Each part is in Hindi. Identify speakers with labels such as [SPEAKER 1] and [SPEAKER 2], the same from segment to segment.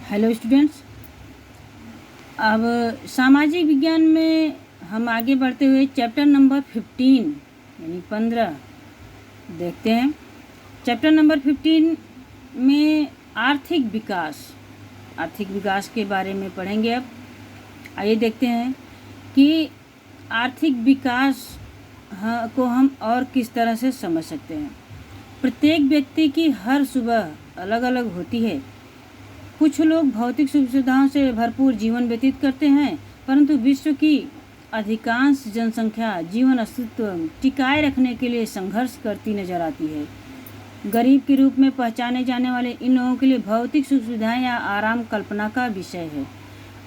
[SPEAKER 1] Hello students. अब सामाजिक विज्ञान में हम आगे बढ़ते हुए चैप्टर नंबर 15 यानी 15 देखते हैं। चैप्टर नंबर 15 में आर्थिक विकास के बारे में पढ़ेंगे। अब आइए देखते हैं कि आर्थिक विकास को हम और किस तरह से समझ सकते हैं। प्रत्येक व्यक्ति की हर सुबह अलग अलग होती है। कुछ लोग भौतिक सुविधाओं से भरपूर जीवन व्यतीत करते हैं, परंतु विश्व की अधिकांश जनसंख्या जीवन अस्तित्व टिकाए रखने के लिए संघर्ष करती नजर आती है। गरीब के रूप में पहचाने जाने वाले इन लोगों के लिए भौतिक सुविधाएं या आराम कल्पना का विषय है।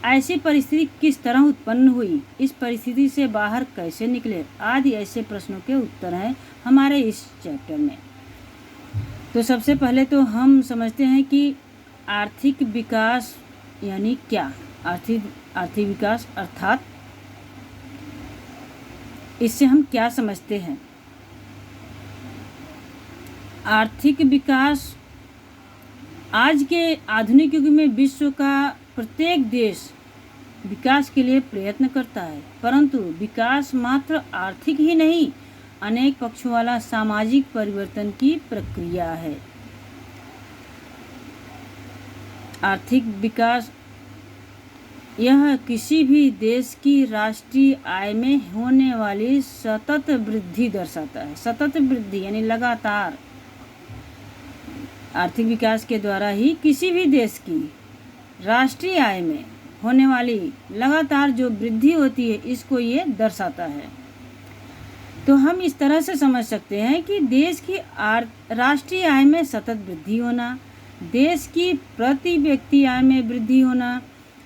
[SPEAKER 1] ऐसी परिस्थिति किस तरह उत्पन्न हुई, इस परिस्थिति से बाहर कैसे निकले, आदि ऐसे प्रश्नों के उत्तर हैं हमारे इस चैप्टर में। तो सबसे पहले तो हम समझते हैं कि आर्थिक विकास यानी क्या। आर्थिक विकास अर्थात इससे हम क्या समझते हैं। आर्थिक विकास आज के आधुनिक युग में विश्व का प्रत्येक देश विकास के लिए प्रयत्न करता है, परंतु विकास मात्र आर्थिक ही नहीं, अनेक पक्षों वाला सामाजिक परिवर्तन की प्रक्रिया है। आर्थिक विकास यह किसी भी देश की राष्ट्रीय आय में होने वाली सतत वृद्धि दर्शाता है। सतत वृद्धि यानी लगातार। आर्थिक विकास के द्वारा ही किसी भी देश की राष्ट्रीय आय में होने वाली लगातार जो वृद्धि होती है, इसको ये दर्शाता है। तो हम इस तरह से समझ सकते हैं कि देश की राष्ट्रीय आय में सतत वृद्धि होना, देश की प्रति व्यक्ति आय में वृद्धि होना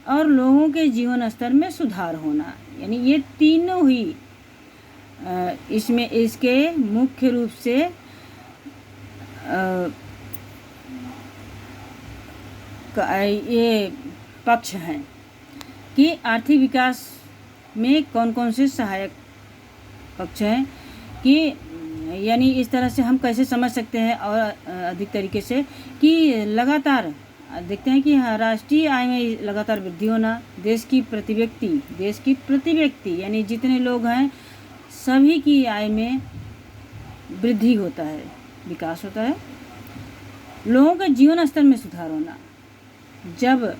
[SPEAKER 1] और लोगों के जीवन स्तर में सुधार होना, यानी ये तीनों ही इसमें इसके मुख्य रूप से ये पक्ष हैं कि आर्थिक विकास में कौन कौन से सहायक पक्ष हैं कि यानी इस तरह से हम कैसे समझ सकते हैं और अधिक तरीके से कि लगातार देखते हैं कि राष्ट्रीय आय में लगातार वृद्धि होना, देश की प्रति व्यक्ति यानी जितने लोग हैं सभी की आय में वृद्धि होता है, विकास होता है। लोगों के जीवन स्तर में सुधार होना, जब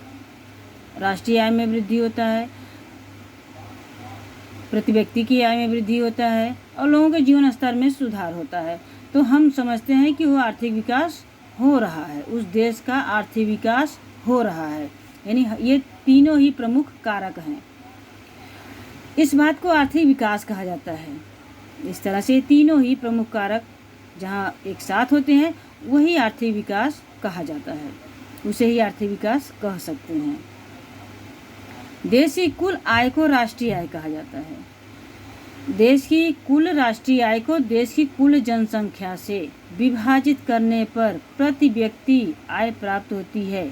[SPEAKER 1] राष्ट्रीय आय में वृद्धि होता है, प्रति व्यक्ति की आय में वृद्धि होता है और लोगों के जीवन स्तर में सुधार होता है, तो हम समझते हैं कि वो आर्थिक विकास हो रहा है, उस देश का आर्थिक विकास हो रहा है। यानी ये तीनों ही प्रमुख कारक हैं। इस बात को आर्थिक विकास कहा जाता है। इस तरह से तीनों ही प्रमुख कारक जहाँ एक साथ होते हैं वही आर्थिक विकास कहा जाता है, उसे ही आर्थिक विकास कह सकते हैं। देश की कुल आय को राष्ट्रीय आय कहा जाता है। देश की कुल राष्ट्रीय आय को देश की कुल जनसंख्या से विभाजित करने पर प्रति व्यक्ति आय प्राप्त होती है,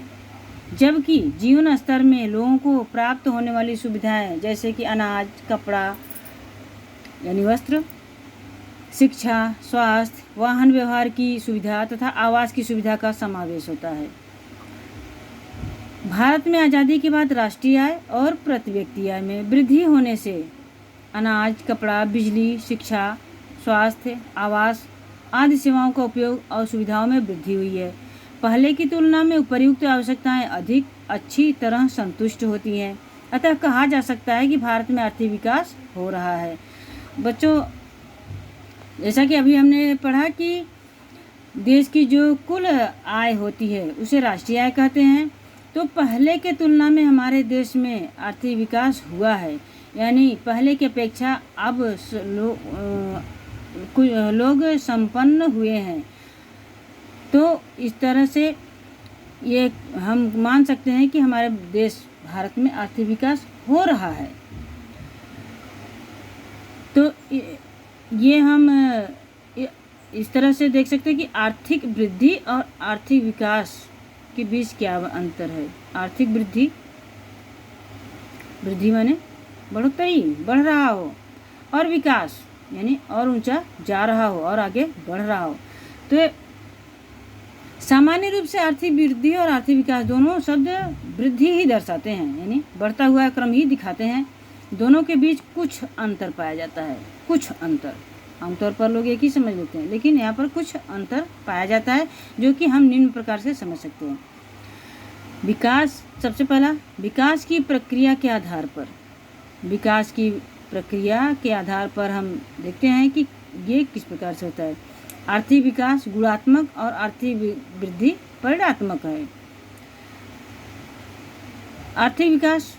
[SPEAKER 1] जबकि जीवन स्तर में लोगों को प्राप्त होने वाली सुविधाएं जैसे कि अनाज, कपड़ा यानी वस्त्र, शिक्षा, स्वास्थ्य, वाहन व्यवहार की सुविधा तथा आवास की सुविधा का समावेश होता है। भारत में आज़ादी के बाद राष्ट्रीय आय और प्रति व्यक्ति आय में वृद्धि होने से अनाज, कपड़ा, बिजली, शिक्षा, स्वास्थ्य, आवास आदि सेवाओं का उपयोग और सुविधाओं में वृद्धि हुई है। पहले की तुलना में उपर्युक्त आवश्यकताएं अधिक अच्छी तरह संतुष्ट होती हैं। अतः कहा जा सकता है कि भारत में आर्थिक विकास हो रहा है। बच्चों, जैसा कि अभी हमने पढ़ा कि देश की जो कुल आय होती है उसे राष्ट्रीय आय कहते हैं, तो पहले के तुलना में हमारे देश में आर्थिक विकास हुआ है, यानी पहले की अपेक्षा अब लोग संपन्न हुए हैं। तो इस तरह से ये हम मान सकते हैं कि हमारे देश भारत में आर्थिक विकास हो रहा है। तो ये हम इस तरह से देख सकते हैं कि आर्थिक वृद्धि और आर्थिक विकास के बीच क्या अंतर है। आर्थिक वृद्धि माने बढ़ोतरी, बढ़ रहा हो, और विकास यानी और ऊंचा जा रहा हो और आगे बढ़ रहा हो। तो सामान्य रूप से आर्थिक वृद्धि और आर्थिक विकास दोनों शब्द वृद्धि ही दर्शाते हैं, यानी बढ़ता हुआ क्रम ही दिखाते हैं। दोनों के बीच कुछ अंतर पाया जाता है, कुछ अंतर। आमतौर पर लोग एक ही समझ लेते हैं, लेकिन यहाँ पर कुछ अंतर पाया जाता है जो कि हम निम्न प्रकार से समझ सकते हैं। विकास, सबसे पहला, विकास की प्रक्रिया के आधार पर, विकास की प्रक्रिया के आधार पर हम देखते हैं कि ये किस प्रकार से होता है। आर्थिक विकास गुणात्मक और आर्थिक वृद्धि परिणात्मक है। आर्थिक विकास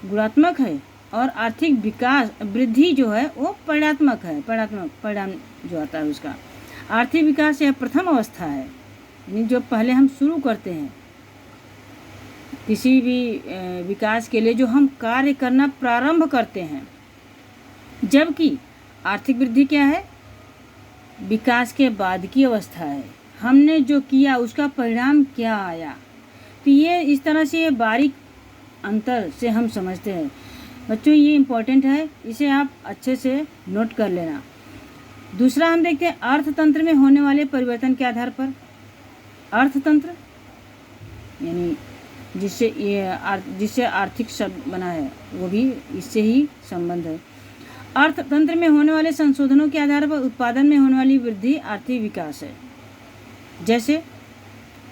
[SPEAKER 1] गुणात्मक है और आर्थिक विकास वृद्धि जो है वो परिणात्मक है, परिणाम जो आता है उसका। आर्थिक विकास यह प्रथम अवस्था है, यानी जो पहले हम शुरू करते हैं किसी भी विकास के लिए, जो हम कार्य करना प्रारंभ करते हैं। जबकि आर्थिक वृद्धि क्या है, विकास के बाद की अवस्था है, हमने जो किया उसका परिणाम क्या आया। तो ये इस तरह से बारीक अंतर से हम समझते हैं। बच्चों ये इम्पोर्टेंट है, इसे आप अच्छे से नोट कर लेना। दूसरा हम देखते हैं अर्थतंत्र में होने वाले परिवर्तन के आधार पर। अर्थतंत्र यानी जिससे आर्थिक शब्द बना है वो भी इससे ही संबंध है। अर्थतंत्र में होने वाले संशोधनों के आधार पर उत्पादन में होने वाली वृद्धि आर्थिक विकास है। जैसे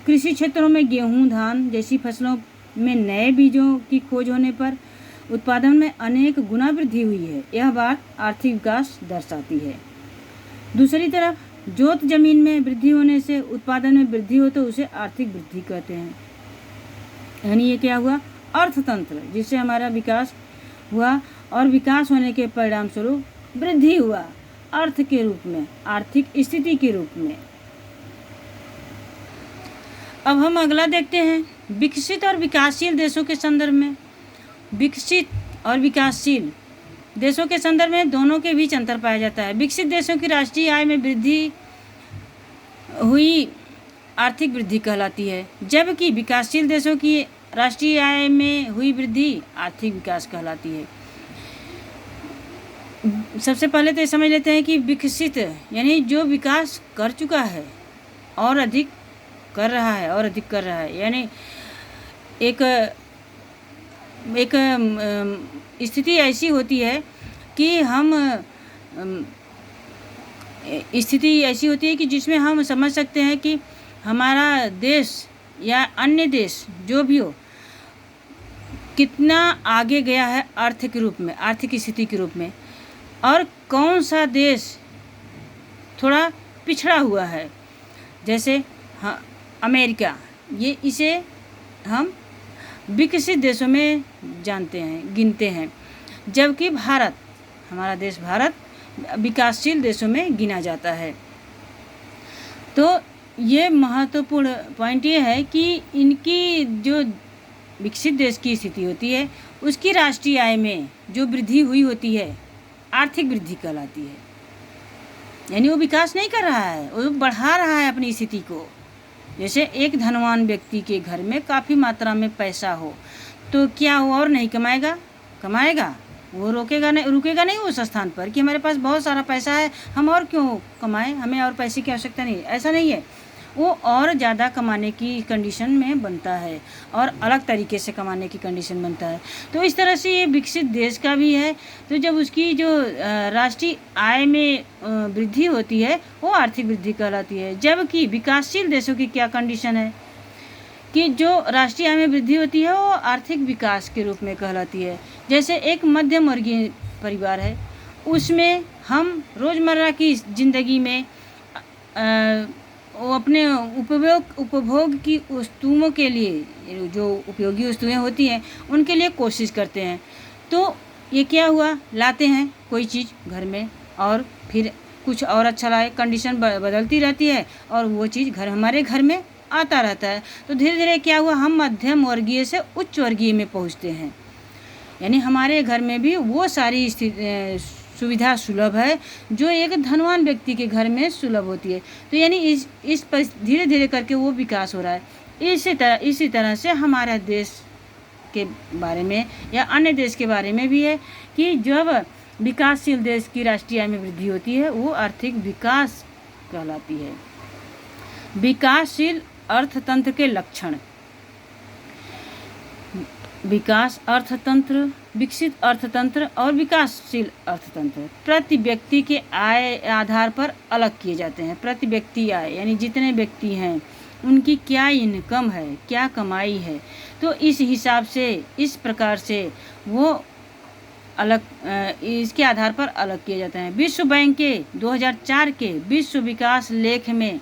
[SPEAKER 1] कृषि क्षेत्रों में गेहूं, धान जैसी फसलों में नए बीजों की खोज होने पर उत्पादन में अनेक गुना वृद्धि हुई है। यह बात आर्थिक विकास दर्शाती है। दूसरी तरफ जोत जमीन में वृद्धि होने से उत्पादन में वृद्धि हो तो उसे आर्थिक वृद्धि कहते हैं। यानी ये क्या हुआ, अर्थतंत्र जिससे हमारा विकास हुआ और विकास होने के परिणाम स्वरूप वृद्धि हुआ अर्थ के रूप में, आर्थिक स्थिति के रूप में। अब हम अगला देखते हैं विकसित और विकासशील देशों के संदर्भ में। विकसित और विकासशील देशों के संदर्भ में दोनों के बीच अंतर पाया जाता है। विकसित देशों की राष्ट्रीय आय में वृद्धि हुई आर्थिक वृद्धि कहलाती है, जबकि विकासशील देशों की राष्ट्रीय आय में हुई वृद्धि आर्थिक विकास कहलाती है। सबसे पहले तो ये समझ लेते हैं कि विकसित यानी जो विकास कर चुका है और अधिक कर रहा है और अधिक कर रहा है, यानी एक स्थिति ऐसी होती है कि स्थिति ऐसी होती है कि जिसमें हम समझ सकते हैं कि हमारा देश या अन्य देश जो भी हो कितना आगे गया है अर्थ के रूप में, आर्थिक स्थिति के रूप में, और कौन सा देश थोड़ा पिछड़ा हुआ है। जैसे हाँ, अमेरिका, ये इसे हम विकसित देशों में जानते हैं, गिनते हैं, जबकि भारत, हमारा देश भारत विकासशील देशों में गिना जाता है। तो ये महत्वपूर्ण पॉइंट ये है कि इनकी जो विकसित देश की स्थिति होती है उसकी राष्ट्रीय आय में जो वृद्धि हुई होती है आर्थिक वृद्धि कहलाती है। यानी वो विकास नहीं कर रहा है, वो बढ़ा रहा है अपनी स्थिति को। जैसे एक धनवान व्यक्ति के घर में काफ़ी मात्रा में पैसा हो तो क्या वो और नहीं कमाएगा? कमाएगा, वो रुकेगा नहीं उस स्थान पर कि हमारे पास बहुत सारा पैसा है, हम और क्यों कमाएं, हमें और पैसे की आवश्यकता नहीं। ऐसा नहीं है, वो और ज़्यादा कमाने की कंडीशन में बनता है और अलग तरीके से कमाने की कंडीशन बनता है। तो इस तरह से ये विकसित देश का भी है। तो जब उसकी जो राष्ट्रीय आय में वृद्धि होती है वो आर्थिक वृद्धि कहलाती है। जबकि विकासशील देशों की क्या कंडीशन है कि जो राष्ट्रीय आय में वृद्धि होती है वो आर्थिक विकास के रूप में कहलाती है। जैसे एक मध्यम वर्गीय परिवार है, उसमें हम रोज़मर्रा की ज़िंदगी में वो अपने उपभोग की वस्तुओं के लिए, जो उपयोगी वस्तुएं होती हैं उनके लिए कोशिश करते हैं। तो ये क्या हुआ, लाते हैं कोई चीज़ घर में और फिर कुछ और अच्छा लाए, कंडीशन बदलती रहती है और वो चीज़ हमारे घर में आता रहता है। तो धीरे धीरे क्या हुआ, हम मध्यम वर्गीय से उच्च वर्गीय में पहुंचते हैं। यानी हमारे घर में भी वो सारी सुविधा सुलभ है जो एक धनवान व्यक्ति के घर में सुलभ होती है। तो यानी इस पर धीरे धीरे करके वो विकास हो रहा है। इसी तरह से हमारा देश के बारे में या अन्य देश के बारे में भी है कि जब विकासशील देश की राष्ट्रीय आय में वृद्धि होती है वो आर्थिक विकास कहलाती है। विकासशील अर्थतंत्र के लक्षण। विकास अर्थतंत्र, विकसित अर्थतंत्र और विकासशील अर्थतंत्र प्रति व्यक्ति के आय आधार पर अलग किए जाते हैं। प्रति व्यक्ति आय यानी जितने व्यक्ति हैं उनकी क्या इनकम है, क्या कमाई है, तो इस हिसाब से, इस प्रकार से वो अलग, इसके आधार पर अलग किए जाते हैं। विश्व बैंक के 2004 के विश्व विकास लेख में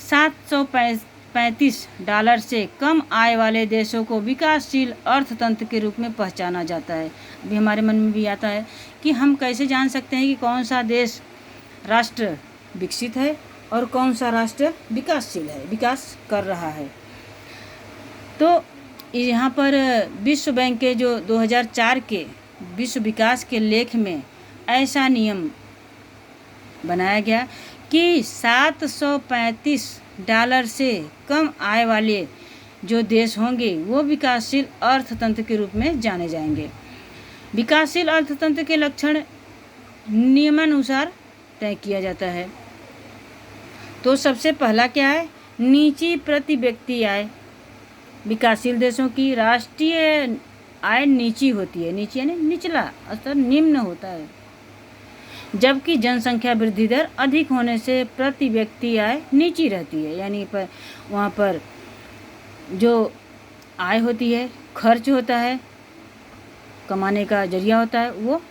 [SPEAKER 1] $735 से कम आय वाले देशों को विकासशील अर्थतंत्र के रूप में पहचाना जाता है। अभी हमारे मन में भी आता है कि हम कैसे जान सकते हैं कि कौन सा देश राष्ट्र विकसित है और कौन सा राष्ट्र विकासशील है, विकास कर रहा है। तो यहाँ पर विश्व बैंक के जो 2004 के विश्व विकास के लेख में ऐसा नियम बनाया गया कि $735 से कम आय वाले जो देश होंगे वो विकासशील अर्थतंत्र के रूप में जाने जाएंगे। विकासशील अर्थतंत्र के लक्षण नियमानुसार तय किया जाता है। तो सबसे पहला क्या है? नीची प्रति व्यक्ति आय। विकासशील देशों की राष्ट्रीय आय नीची होती है, नीची यानी निचला स्तर, निम्न होता है, जबकि जनसंख्या वृद्धि दर अधिक होने से प्रति व्यक्ति आय नीची रहती है, यानी पर वहाँ पर जो आय होती है, खर्च होता है, कमाने का जरिया होता है, वो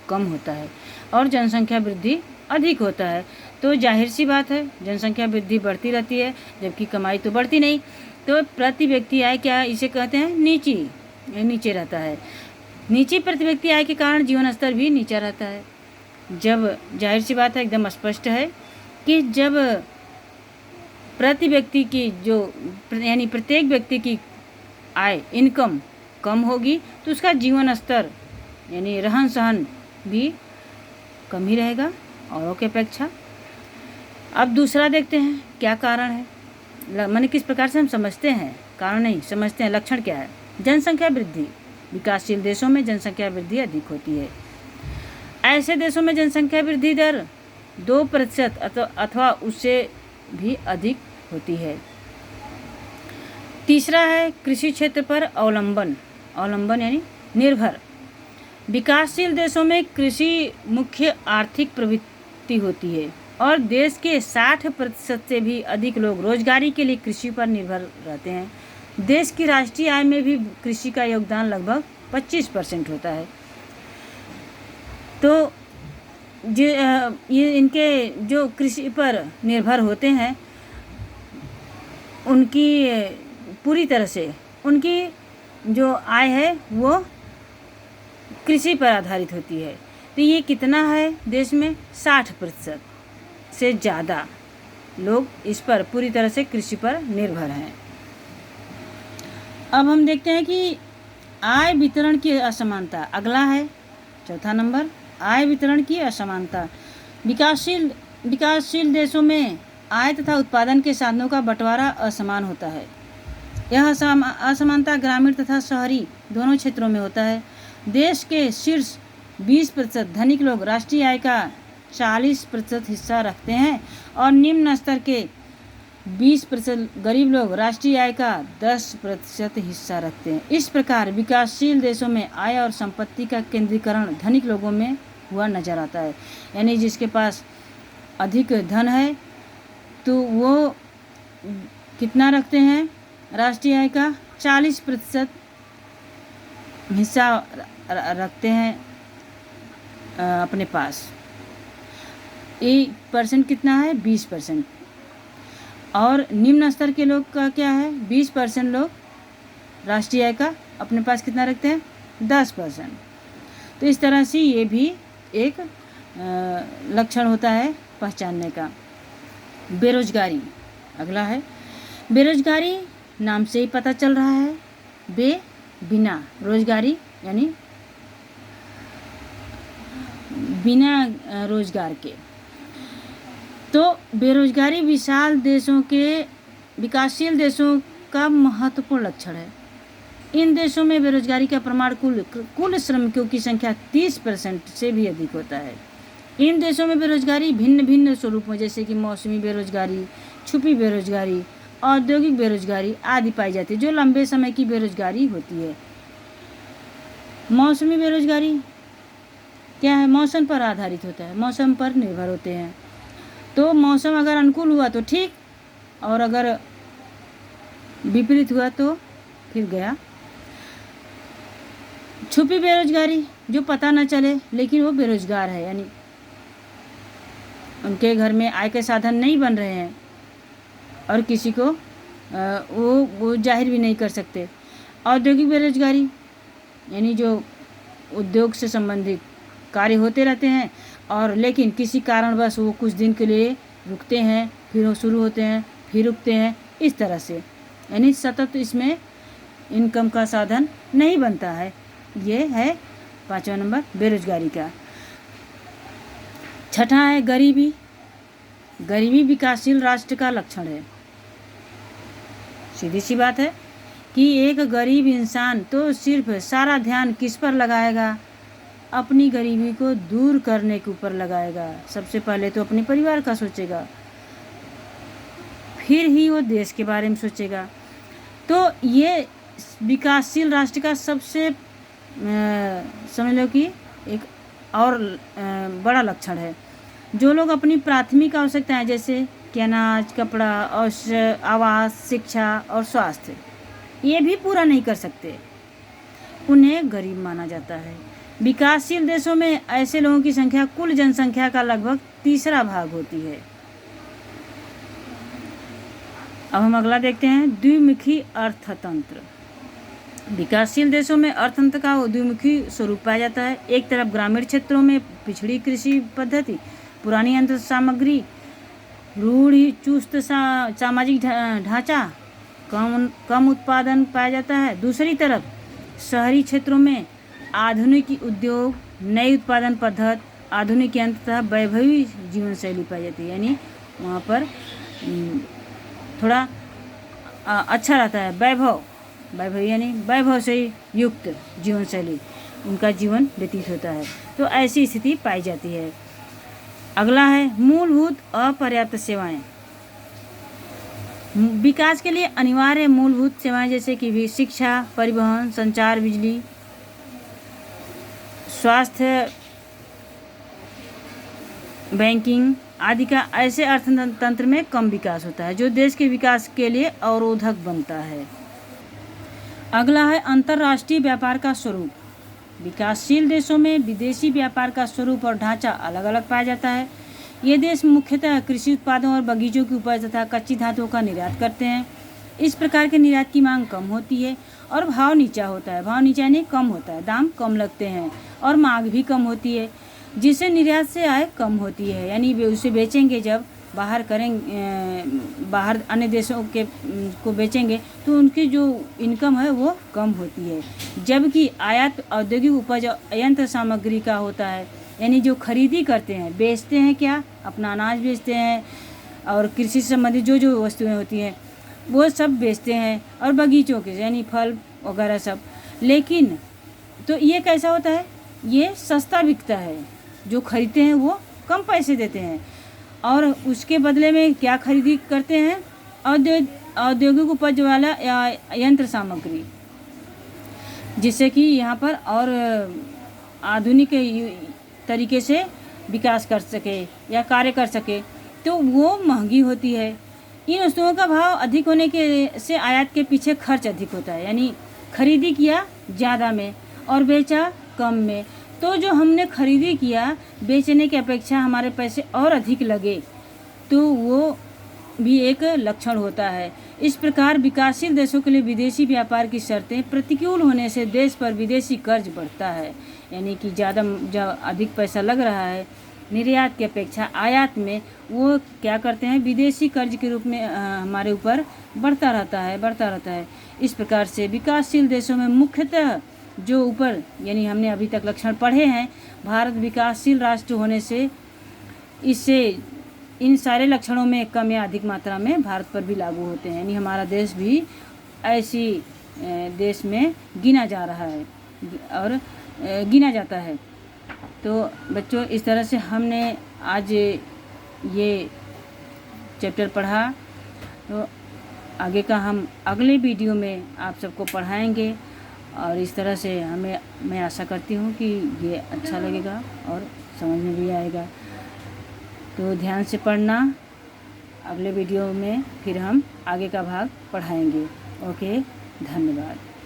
[SPEAKER 1] कम होता है और जनसंख्या वृद्धि अधिक होता है। तो जाहिर सी बात है जनसंख्या वृद्धि बढ़ती रहती है जबकि कमाई तो बढ़ती नहीं, तो प्रति व्यक्ति आय क्या है, इसे कहते हैं नीचे रहता है। नीची प्रति व्यक्ति आय के कारण जीवन स्तर भी नीचा रहता है। जब जाहिर सी बात है, एकदम स्पष्ट है कि जब प्रति व्यक्ति की जो यानी प्रत्येक व्यक्ति की आय, इनकम कम होगी तो उसका जीवन स्तर यानी रहन सहन भी कम ही रहेगा औरों के अपेक्षा। अब दूसरा देखते हैं क्या कारण है, माने किस प्रकार से हम समझते हैं, कारण नहीं समझते हैं, लक्षण क्या है। जनसंख्या वृद्धि। विकासशील देशों में जनसंख्या वृद्धि अधिक होती है। ऐसे देशों में जनसंख्या वृद्धि दर 2% अथवा उससे भी अधिक होती है। तीसरा है कृषि क्षेत्र पर अवलंबन यानी निर्भर। विकासशील देशों में कृषि मुख्य आर्थिक प्रवृत्ति होती है और देश के 60% से भी अधिक लोग रोजगारी के लिए कृषि पर निर्भर रहते हैं। देश की राष्ट्रीय आय में भी कृषि का योगदान लगभग 25% होता है। तो ये इनके जो कृषि पर निर्भर होते हैं उनकी पूरी तरह से उनकी जो आय है वो कृषि पर आधारित होती है। तो ये कितना है देश में? 60% से ज़्यादा लोग इस पर पूरी तरह से कृषि पर निर्भर हैं। अब हम देखते हैं कि आय वितरण की असमानता। अगला है चौथा नंबर, आय वितरण की असमानता। विकासशील देशों में आय तथा उत्पादन के साधनों का बंटवारा असमान होता है। यह असमानता ग्रामीण तथा शहरी दोनों क्षेत्रों में होता है। देश के शीर्ष 20% धनिक लोग राष्ट्रीय आय का 40% हिस्सा रखते हैं और निम्न स्तर के 20% गरीब लोग राष्ट्रीय आय का 10% हिस्सा रखते हैं। इस प्रकार विकासशील देशों में आय और संपत्ति का केंद्रीकरण धनिक लोगों में हुआ नजर आता है। यानी जिसके पास अधिक धन है तो वो कितना रखते हैं? राष्ट्रीय आय का 40% हिस्सा रखते हैं अपने पास। 1% कितना है? 20%। और निम्न स्तर के लोग का क्या है? 20% लोग राष्ट्रीय आय का अपने पास कितना रखते हैं? 10%। तो इस तरह से ये भी एक लक्षण होता है पहचानने का। बेरोजगारी अगला है। बेरोजगारी नाम से ही पता चल रहा है, बिना रोजगारी यानी बिना रोजगार के। तो बेरोजगारी विकासशील देशों का महत्वपूर्ण लक्षण है। इन देशों में बेरोजगारी का प्रमाण कुल श्रमिकों की संख्या 30% से भी अधिक होता है। इन देशों में बेरोजगारी भिन्न भिन्न स्वरूपों जैसे कि मौसमी बेरोजगारी, छुपी बेरोजगारी औद्योगिक बेरोजगारी आदि पाई जाती है, जो लंबे समय की बेरोजगारी होती है। मौसमी बेरोजगारी क्या है? मौसम पर आधारित होता है, मौसम पर निर्भर होते हैं। तो मौसम अगर अनुकूल हुआ तो ठीक, और अगर विपरीत हुआ तो फिर गया। छुपी बेरोजगारी, जो पता न चले लेकिन वो बेरोजगार है, यानी उनके घर में आय के साधन नहीं बन रहे हैं और किसी को वो जाहिर भी नहीं कर सकते। औद्योगिक बेरोजगारी यानी जो उद्योग से संबंधित कार्य होते रहते हैं और लेकिन किसी कारणवश वो कुछ दिन के लिए रुकते हैं, फिर वो शुरू होते हैं, फिर रुकते हैं, इस तरह से, यानी सतत इसमें इनकम का साधन नहीं बनता है। ये है 5वां नंबर बेरोजगारी का। छठा है गरीबी। गरीबी विकासशील राष्ट्र का लक्षण है। सीधी सी बात है कि एक गरीब इंसान तो सिर्फ सारा ध्यान किस पर लगाएगा? अपनी गरीबी को दूर करने के ऊपर लगाएगा। सबसे पहले तो अपने परिवार का सोचेगा, फिर ही वो देश के बारे में सोचेगा। तो ये विकासशील राष्ट्र का सबसे समझ लो कि एक और बड़ा लक्षण है। जो लोग अपनी प्राथमिक आवश्यकताएं जैसे कि अनाज, कपड़ा और आवास, शिक्षा और स्वास्थ्य ये भी पूरा नहीं कर सकते, उन्हें गरीब माना जाता है। विकासशील देशों में ऐसे लोगों की संख्या कुल जनसंख्या का लगभग 3रा भाग होती है। अब हम अगला देखते हैं, द्विमुखी अर्थतंत्र। विकासशील देशों में अर्थतंत्र का द्विमुखी स्वरूप पाया जाता है। एक तरफ ग्रामीण क्षेत्रों में पिछड़ी कृषि पद्धति, पुरानी यंत्र सामग्री, रूढ़ि चुस्त सामाजिक ढांचा, कम उत्पादन पाया जाता है। दूसरी तरफ शहरी क्षेत्रों में आधुनिक उद्योग, नई उत्पादन पद्धति, आधुनिक यंत्र तथा वैभवी जीवन शैली पाई जाती है, यानी वहाँ पर थोड़ा अच्छा रहता है। वैभव यानी वैभव से युक्त जीवन शैली, उनका जीवन व्यतीत होता है। तो ऐसी स्थिति पाई जाती है। अगला है मूलभूत अपर्याप्त सेवाएं। विकास के लिए अनिवार्य मूलभूत सेवाएं जैसे कि भी शिक्षा, परिवहन, संचार, बिजली, स्वास्थ्य, बैंकिंग आदि का ऐसे अर्थतंत्र में कम विकास होता है, जो देश के विकास के लिए अवरोधक बनता है। अगला है अंतर्राष्ट्रीय व्यापार का स्वरूप। विकासशील देशों में विदेशी व्यापार का स्वरूप और ढांचा अलग अलग पाया जाता है। ये देश मुख्यतः कृषि उत्पादों और बगीचों की उपज तथा कच्ची धातुओं का निर्यात करते हैं। इस प्रकार के निर्यात की मांग कम होती है और भाव नीचा होता है। भाव नीचा यानी कम होता है, दाम कम लगते हैं और मांग भी कम होती है, जिससे निर्यात से आय कम होती है, यानी वे उसे बेचेंगे जब बाहर बाहर अन्य देशों के को बेचेंगे तो उनकी जो इनकम है वो कम होती है। जबकि आयात औद्योगिक उपज यंत्र सामग्री का होता है, यानी जो खरीदी करते हैं, बेचते हैं, क्या अपना अनाज बेचते हैं और कृषि से संबंधित जो जो वस्तुएं होती हैं वो सब बेचते हैं, और बगीचों के यानी फल वगैरह सब। लेकिन तो ये कैसा होता है? ये सस्ता बिकता है, जो खरीदते हैं वो कम पैसे देते हैं और उसके बदले में क्या खरीदी करते हैं? औद्योगिक उपज वाला यंत्र सामग्री, जिससे कि यहाँ पर और आधुनिक तरीके से विकास कर सके या कार्य कर सके, तो वो महंगी होती है। इन वस्तुओं का भाव अधिक होने के से आयात के पीछे खर्च अधिक होता है, यानी खरीदी किया ज़्यादा में और बेचा कम में, तो जो हमने खरीदी किया बेचने की अपेक्षा हमारे पैसे और अधिक लगे, तो वो भी एक लक्षण होता है। इस प्रकार विकासशील देशों के लिए विदेशी व्यापार की शर्तें प्रतिकूल होने से देश पर विदेशी कर्ज बढ़ता है, यानी कि ज़्यादा अधिक पैसा लग रहा है निर्यात की अपेक्षा आयात में, वो क्या करते हैं? विदेशी कर्ज के रूप में हमारे ऊपर बढ़ता रहता है। इस प्रकार से विकासशील देशों में मुख्यतः जो ऊपर यानी हमने अभी तक लक्षण पढ़े हैं, भारत विकासशील राष्ट्र होने से इससे इन सारे लक्षणों में कम या अधिक मात्रा में भारत पर भी लागू होते हैं, यानी हमारा देश भी ऐसी देश में गिना जा रहा है और गिना जाता है। तो बच्चों, इस तरह से हमने आज ये चैप्टर पढ़ा। तो आगे का हम अगले वीडियो में आप सबको पढ़ाएंगे। और इस तरह से मैं आशा करती हूँ कि ये अच्छा लगेगा और समझ में भी आएगा। तो ध्यान से पढ़ना। अगले वीडियो में फिर हम आगे का भाग पढ़ाएंगे। ओके, धन्यवाद।